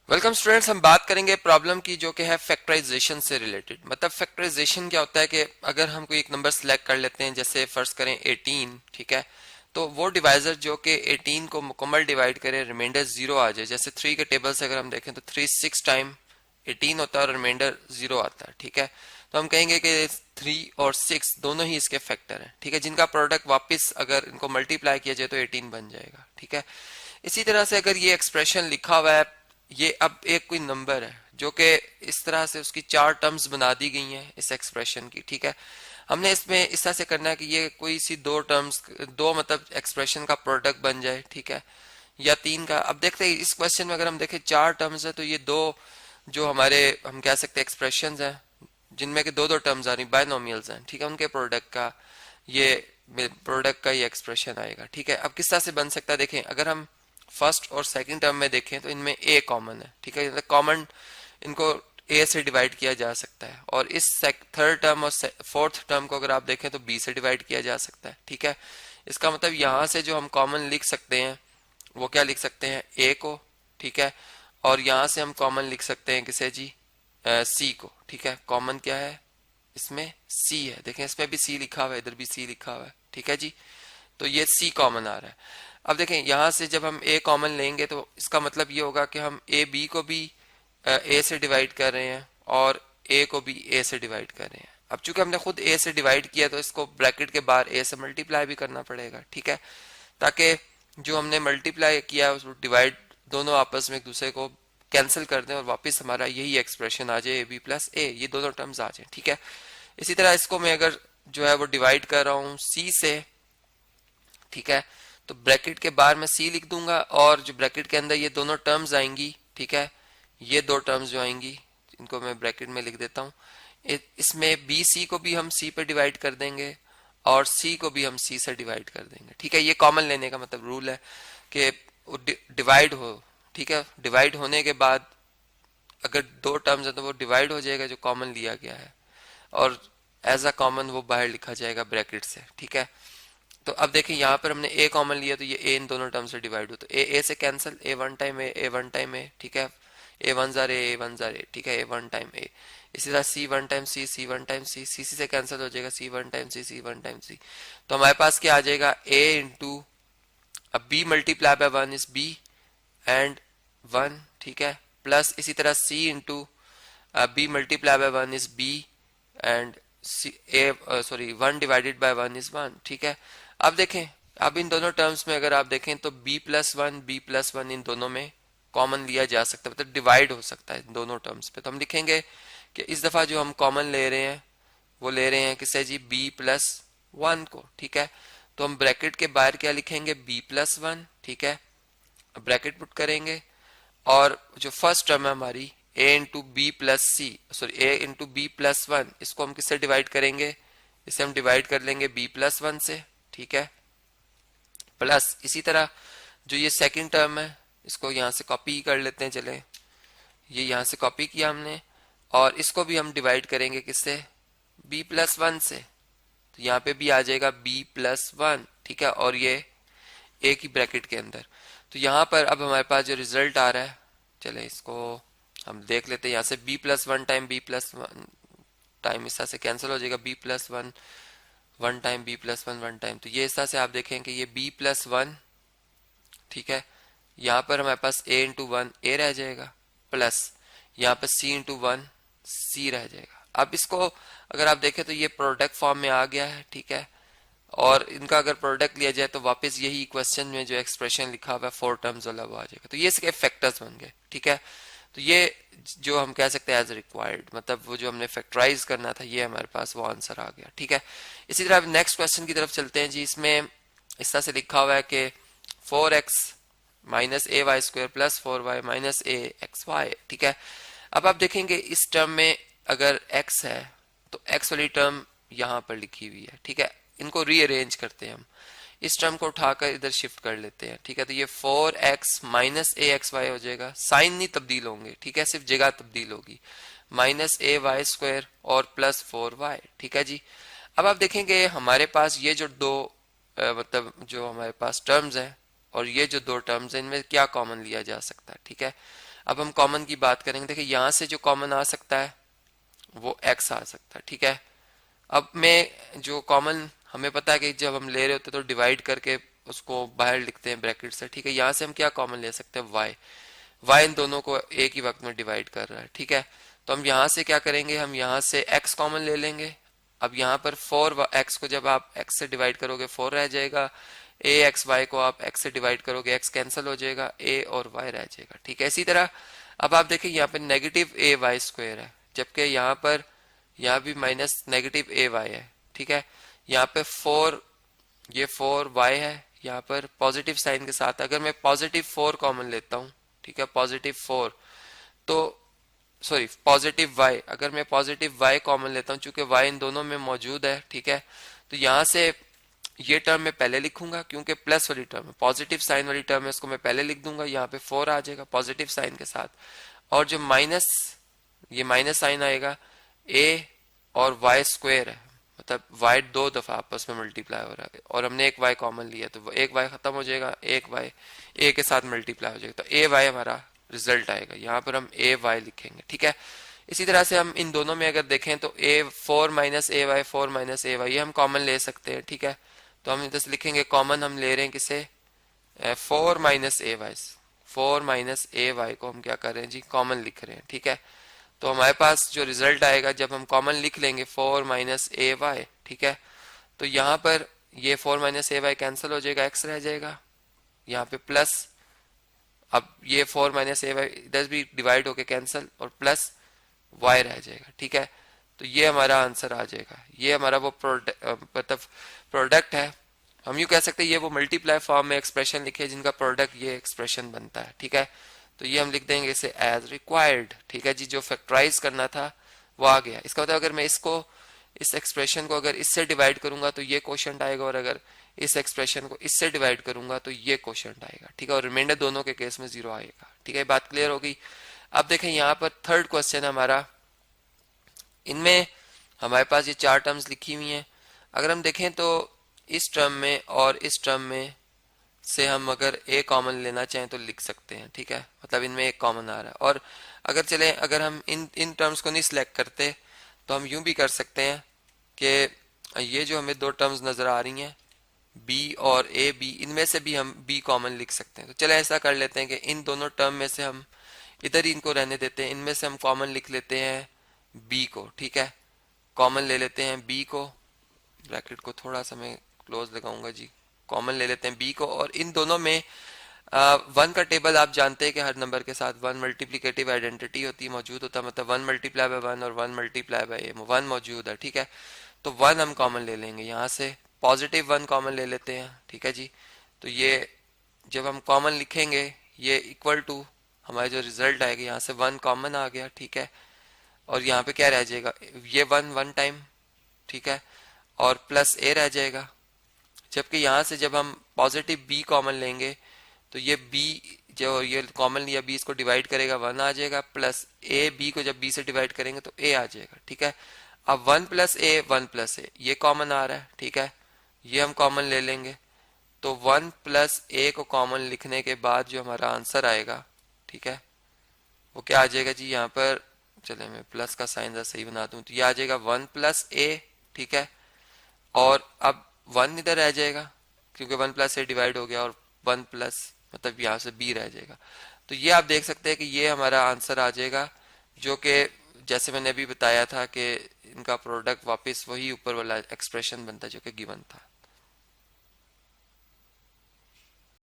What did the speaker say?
Welcome students, हम बात करेंगे प्रॉब्लम की जो कि है फैक्टराइजेशन से रिलेटेड। मतलब फैक्टराइजेशन क्या होता है कि अगर हम कोई एक नंबर सिलेक्ट कर लेते हैं, जैसे फर्ज करें 18, ठीक है, तो वो डिवाइजर जो कि 18 को मुकम्मल डिवाइड करे, रिमाइंडर 0 आ जाए। जैसे 3 के टेबल से अगर हम देखें तो 3 6 टाइम 18 होता है और रिमाइंडर 0 आता है, ठीक है। तो हम कहेंगे कि 3 और 6 दोनों ही इसके फैक्टर हैं, ठीक है, जिनका प्रोडक्ट वापस अगर इनको मल्टीप्लाई किया जाए तो 18 बन जाएगा, ठीक है। इसी तरह से अगर ये एक्सप्रेशन लिखा हुआ है, ये अब एक कोई नंबर है जो कि इस तरह से उसकी चार टर्म्स बना दी गई हैं इस एक्सप्रेशन की, ठीक है। हमने इसमें इस तरह से करना है कि ये कोई सी दो टर्म्स, दो मतलब एक्सप्रेशन का प्रोडक्ट बन जाए, ठीक है, या तीन का। अब देखते हैं इस क्वेश्चन में अगर हम देखें चार टर्म्स है तो ये दो जो हमारे हम कह सकते हैं एक्सप्रेशंस हैं जिनमें के दो दो टर्म्स आ रही बायनोमियल्स हैं, ठीक है, उनके प्रोडक्ट का ये एक्सप्रेशन आएगा, ठीक है। अब किस तरह से बन सकता है देखें, अगर हम फर्स्ट और सेकंड टर्म में देखें तो इनमें ए कॉमन है, ठीक है, कॉमन इनको ए से डिवाइड किया जा सकता है। और इस थर्ड टर्म और फोर्थ टर्म को अगर आप देखें तो बी से डिवाइड किया जा सकता है, ठीक है। इसका मतलब यहां से जो हम कॉमन लिख सकते हैं वो क्या लिख सकते हैं, ए को, ठीक है। और यहां से हम कॉमन लिख सकते हैं किसे जी, सी को, ठीक है। कॉमन क्या है इसमें, सी है, देखें इसमें भी सी लिखा हुआ है, इधर भी सी लिखा हुआ है, ठीक है जी। तो ये सी कॉमन आ रहा है। अब देखें यहां से जब हम ए कॉमन लेंगे तो इसका मतलब ये होगा कि हम ए बी को भी ए से डिवाइड कर रहे हैं और ए को भी ए से डिवाइड कर रहे हैं। अब चूंकि हमने खुद ए से डिवाइड किया तो इसको ब्रैकेट के बाहर ए से मल्टीप्लाई भी करना पड़ेगा, ठीक है, ताकि जो हमने मल्टीप्लाई किया उसको डिवाइड दोनों आपस में एक दूसरे को कैंसिल कर दें और वापस हमारा यही एक्सप्रेशन आ जाए ए बी प्लस ए, ये दोनों टर्म्स आ जाए, ठीक है। इसी तरह इसको मैं अगर जो है वो डिवाइड कर रहा हूँ सी से, ठीक है, तो ब्रैकेट के बाहर मैं सी लिख दूंगा और जो ब्रैकेट के अंदर ये दोनों टर्म्स आएंगी, ठीक है, ये दो टर्म्स जो आएंगी इनको मैं ब्रैकेट में लिख देता हूँ। इसमें बी सी को भी हम सी पे डिवाइड कर देंगे और सी को भी हम सी से डिवाइड कर देंगे, ठीक है। ये कॉमन लेने का मतलब रूल है कि डिवाइड हो, ठीक है, डिवाइड होने के बाद अगर दो टर्म्स है तो वो डिवाइड हो जाएगा जो कॉमन लिया गया है और एज अ कॉमन वो बाहर लिखा जाएगा ब्रैकेट से, ठीक है। तो अब देखिए यहाँ पर हमने ए कॉमन लिया तो ये ए इन दोनों टर्म से डिवाइड हो, तो ए से cancel, A one time A one time A, ठीक है, ए वन जार ए वन जार ए, ठीक है, ए वन टाइम ए। इसी तरह C one time C one time C से कैंसिल हो जाएगा, C one time C one time C. तो हमारे पास क्या आ जाएगा, ए इंटू, अब B multiply by one is B and one, ठीक है, प्लस इसी तरह सी into B multiply by one is B and sorry one divided by one is one, ठीक है। अब देखें, अब इन दोनों टर्म्स में अगर आप देखें तो बी प्लस वन इन दोनों में कॉमन लिया जा सकता है, मतलब डिवाइड हो सकता है इन दोनों टर्म्स पे। तो हम लिखेंगे कि इस दफा जो हम कॉमन ले रहे हैं वो ले रहे हैं किसे जी, बी प्लस वन को, ठीक है। तो हम ब्रैकेट के बाहर क्या लिखेंगे, बी प्लस वन, ठीक है, ब्रैकेट पुट करेंगे और जो फर्स्ट टर्म है हमारी ए इंटू बी प्लस सी, सॉरी ए इंटू बी प्लस वन, इसको हम किससे डिवाइड करेंगे, इसे हम डिवाइड कर लेंगे बी प्लस वन से, ठीक है, प्लस इसी तरह जो ये सेकंड टर्म है इसको यहाँ से कॉपी कर लेते हैं, चले ये यहाँ से कॉपी किया हमने और इसको भी हम डिवाइड करेंगे किससे, बी प्लस वन से। तो यहाँ पे भी आ जाएगा बी प्लस वन, ठीक है, और ये एक ही ब्रैकेट के अंदर। तो यहाँ पर अब हमारे पास जो रिजल्ट आ रहा है, चले इसको हम देख लेते हैं। यहाँ से B plus one time B plus one time इस तरह से कैंसिल हो जाएगा, B plus one one time B plus one one time. तो ये इस तरह से आप देखें कि ये बी प्लस वन, ठीक है, यहाँ पर हमारे पास ए इंटू वन ए रह जाएगा, प्लस यहाँ पर सी इंटू वन सी रह जाएगा। अब इसको अगर आप देखें तो ये प्रोडक्ट फॉर्म में आ गया है, ठीक है, और इनका अगर प्रोडक्ट लिया जाए तो वापस यही क्वेश्चन में जो एक्सप्रेशन लिखा हुआ है फोर टर्म्स वाला वो आ जाएगा। तो ये इसके फैक्टर्स बन गए, ठीक है। तो ये जो हम कह सकते हैं एज रिक्वायर्ड, मतलब वो जो हमने फैक्टराइज करना था ये हमारे पास वो आंसर आ गया, ठीक है। इसी तरह नेक्स्ट क्वेश्चन की तरफ चलते हैं जी। इसमें इस तरह से लिखा हुआ है कि 4x minus A Y square plus 4y minus A X Y, ठीक है। अब आप देखेंगे इस टर्म में अगर x है तो x वाली टर्म यहाँ पर लिखी हुई है, ठीक है, इनको रीअरेंज करते हैं हम, इस टर्म को उठाकर इधर शिफ्ट कर लेते हैं, ठीक है। तो ये 4x minus A X Y हो जाएगा, साइन नहीं तब्दील होंगे, ठीक है, सिर्फ जगह तब्दील होगी, माइनस ए वाई स्क्वायर और प्लस 4y, ठीक है जी। अब आप देखेंगे हमारे पास ये जो दो मतलब जो हमारे पास टर्म्स हैं और ये जो दो टर्म्स हैं इनमें क्या कॉमन लिया जा सकता है, ठीक है। अब हम कॉमन की बात करेंगे। देखिए यहाँ से जो कॉमन आ सकता है वो x आ सकता है, ठीक है। अब मैं जो कॉमन हमें पता है कि जब हम ले रहे होते हैं तो डिवाइड करके उसको बाहर लिखते हैं ब्रैकेट से, ठीक है। यहाँ से हम क्या कॉमन ले सकते हैं, y इन दोनों को एक ही वक्त में डिवाइड कर रहा है, ठीक है। तो हम यहाँ से क्या करेंगे, हम यहाँ से x कॉमन ले लेंगे। अब यहाँ पर 4x को जब आप x से डिवाइड करोगे 4 रह जाएगा, ax y को आप x से डिवाइड करोगे x कैंसिल हो जाएगा, a और y रह जाएगा, ठीक है। इसी तरह अब आप देखिए यहाँ पे नेगेटिव ay² है, जबकि यहाँ भी माइनस नेगेटिव ay है, ठीक है। यहाँ पे 4 ये 4y है, यहाँ पर पॉजिटिव साइन के साथ। अगर मैं पॉजिटिव 4 कॉमन लेता हूँ, ठीक है, पॉजिटिव 4 तो सॉरी पॉजिटिव y, अगर मैं पॉजिटिव y कॉमन लेता हूँ चूंकि y इन दोनों में मौजूद है, ठीक है। तो यहाँ से ये टर्म मैं पहले लिखूंगा क्योंकि प्लस वाली टर्म है, पॉजिटिव साइन वाली टर्म है, इसको मैं पहले लिख दूंगा। यहाँ पे 4 आ जाएगा पॉजिटिव साइन के साथ, और जो माइनस ये माइनस साइन आएगा, a और y² है, मतलब y 2 दफा आपस में मल्टीप्लाई हो रहा है और हमने एक y कॉमन लिया तो एक y खत्म हो जाएगा, एक y a के साथ मल्टीप्लाई हो जाएगा, तो a y हमारा रिजल्ट आएगा। यहाँ पर हम a y लिखेंगे, ठीक है। इसी तरह से हम इन दोनों में अगर देखें तो 4 minus A Y 4 minus A Y ये हम कॉमन ले सकते हैं, ठीक है। तो हम इधर से लिखेंगे कॉमन हम ले रहे हैं किसे, 4 minus A Y, 4 minus A Y को हम क्या कर रहे हैं जी, कॉमन लिख रहे हैं, ठीक है। तो हमारे पास जो रिजल्ट आएगा जब हम कॉमन लिख लेंगे 4 माइनस ए वाई, ठीक है, तो यहाँ पर ये 4 माइनस ए वाई कैंसिल हो जाएगा, एक्स रह जाएगा, यहाँ पे प्लस, अब ये 4 माइनस ए वाई इधर भी डिवाइड होके कैंसिल और प्लस y रह जाएगा, ठीक है। तो ये हमारा आंसर आ जाएगा, ये हमारा वो मतलब प्रोडक्ट है। हम यूँ कह सकते हैं ये वो मल्टीप्लाई फॉर्म में एक्सप्रेशन लिखे जिनका प्रोडक्ट ये एक्सप्रेशन बनता है, ठीक है। तो ये हम लिख देंगे इसे एज रिक्वायर्ड, ठीक है जी। जो फैक्टराइज करना था वो आ गया। इसका मतलब अगर मैं इसको इस एक्सप्रेशन को अगर इससे डिवाइड करूंगा तो ये क्वोशंट आएगा, और अगर इस एक्सप्रेशन को इससे डिवाइड करूंगा तो ये क्वोशंट आएगा, ठीक है। और रिमाइंडर दोनों के केस में 0 आएगा, ठीक है। बात क्लियर होगी। अब देखें यहाँ पर थर्ड क्वेश्चन हमारा, इनमें हमारे पास ये 4 टर्म्स लिखी हुई हैं। अगर हम देखें तो इस टर्म में और इस टर्म में से हम अगर ए कॉमन लेना चाहें तो लिख सकते हैं, ठीक है। मतलब इनमें एक कॉमन आ रहा है, और अगर हम इन टर्म्स को नहीं सिलेक्ट करते तो हम यूं भी कर सकते हैं कि ये जो हमें 2 टर्म्स नजर आ रही हैं बी और ए बी, इनमें से भी हम बी कॉमन लिख सकते हैं। तो चले ऐसा कर लेते हैं कि इन दोनों टर्म में से हम इधर ही इनको रहने देते हैं, इनमें से हम कॉमन लिख लेते हैं बी को, ठीक है। कॉमन ले लेते हैं बी को, ब्रैकेट को थोड़ा सा मैं क्लोज लगाऊंगा जी, कॉमन ले लेते हैं बी को। और इन दोनों में 1 का टेबल आप जानते हैं कि हर नंबर के साथ 1 मल्टीप्लिकेटिव आइडेंटिटी होती है, मौजूद होता है, मतलब 1 मल्टीप्लाई बाय 1 और 1 मल्टीप्लाई बाय 1 मौजूद है, ठीक है। तो 1 हम कॉमन ले लेंगे, यहाँ से पॉजिटिव 1 कॉमन ले लेते हैं, ठीक है जी। तो ये जब हम कॉमन लिखेंगे ये इक्वल टू हमारा जो रिजल्ट आएगा, यहाँ से 1 कॉमन आ गया, ठीक है। और यहाँ पे क्या रह जाएगा, ये 1 टाइम, ठीक है, और प्लस ए रह जाएगा। जबकि यहाँ से जब हम पॉजिटिव बी कॉमन लेंगे तो ये बी जो ये कॉमन लिया बी इसको डिवाइड करेगा 1 आ जाएगा, प्लस ए बी को जब बी से डिवाइड करेंगे तो ए आ जाएगा, ठीक है। अब 1 प्लस ए ये कॉमन आ रहा है, ठीक है, ये हम कॉमन ले लेंगे। तो 1 प्लस ए को कॉमन लिखने के बाद जो हमारा आंसर आएगा, ठीक है, वो क्या आ जाएगा जी, यहाँ पर चले मैं प्लस का साइन सही बना दूं, तो ये आ जाएगा 1 प्लस ए, ठीक है। और अब 1 इधर रह जाएगा क्योंकि 1 प्लस ए डिवाइड हो गया, और 1 प्लस मतलब यहाँ से बी रह जाएगा। तो ये आप देख सकते हैं कि ये हमारा आंसर आ जाएगा, जो कि जैसे मैंने अभी बताया था कि इनका प्रोडक्ट वापस वही ऊपर वाला एक्सप्रेशन बनता है जो कि गिवन था।